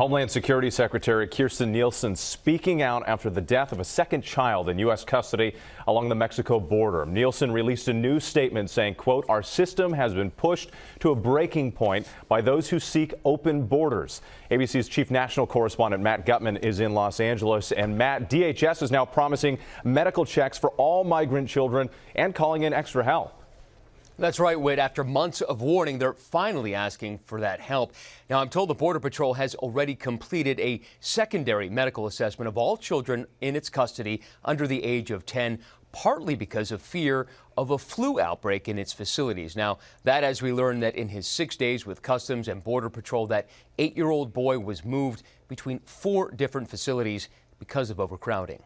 Homeland Security Secretary Kirstjen Nielsen speaking out after the death of a second child in U.S. custody along the Mexico border. Nielsen released a new statement saying, quote, "Our system has been pushed to a breaking point by those who seek open borders." ABC's chief national correspondent Matt Gutman is in Los Angeles. And Matt, DHS is now promising medical checks for all migrant children and calling in extra help. That's right, Whit. After months of warning, they're finally asking for that help. Now, I'm told the Border Patrol has already completed a secondary medical assessment of all children in its custody under the age of 10, partly because of fear of a flu outbreak in its facilities. Now, that as we learned that in his 6 days with Customs and Border Patrol, that 8-year-old boy was moved between 4 different facilities because of overcrowding.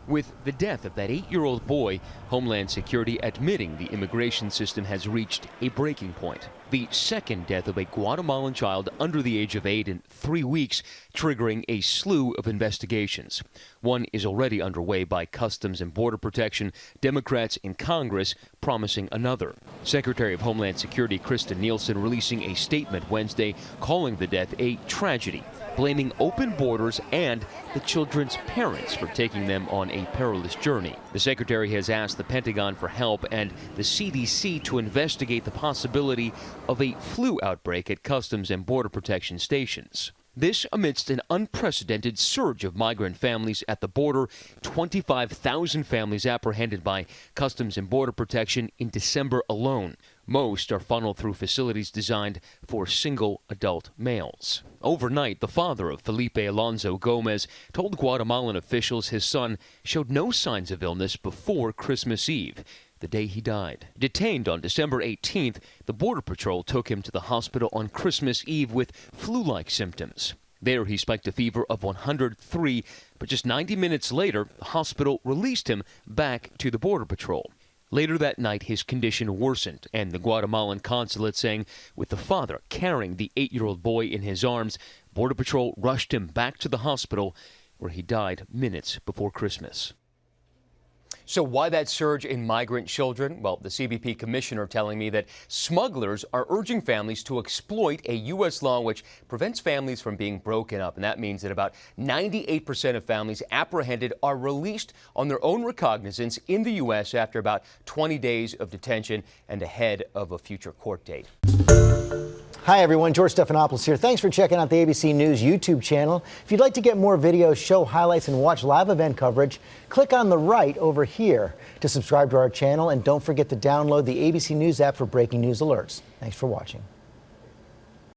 With the death of that 8-year-old boy, Homeland Security admitting the immigration system has reached a breaking point. The second death of a Guatemalan child under the age of 8 in 3 weeks, triggering a slew of investigations. One is already underway by Customs and Border Protection, Democrats in Congress promising another. Secretary of Homeland Security Kirstjen Nielsen releasing a statement Wednesday calling the death a tragedy, blaming open borders and the children's parents for taking them on a perilous journey. The secretary has asked the Pentagon for help and the CDC to investigate the possibility of a flu outbreak at Customs and Border Protection stations. This amidst an unprecedented surge of migrant families at the border, 25,000 families apprehended by Customs and Border Protection in December alone. Most are funneled through facilities designed for single adult males. Overnight, the father of Felipe Alonso Gomez told Guatemalan officials his son showed no signs of illness before Christmas Eve, the day he died. Detained on December 18th, the Border Patrol took him to the hospital on Christmas Eve with flu-like symptoms. There he spiked a fever of 103, but just 90 minutes later, the hospital released him back to the Border Patrol. Later that night, his condition worsened, and the Guatemalan consulate saying with the father carrying the 8-year-old boy in his arms, Border Patrol rushed him back to the hospital where he died minutes before Christmas. So why that surge in migrant children? Well, the CBP commissioner telling me that smugglers are urging families to exploit a U.S. law which prevents families from being broken up. And that means that about 98% of families apprehended are released on their own recognizance in the U.S. after about 20 days of detention and ahead of a future court date. Hi, everyone. George Stephanopoulos here. Thanks for checking out the ABC News YouTube channel. If you'd like to get more videos, show highlights, and watch live event coverage, click on the right over here to subscribe to our channel. And don't forget to download the ABC News app for breaking news alerts. Thanks for watching.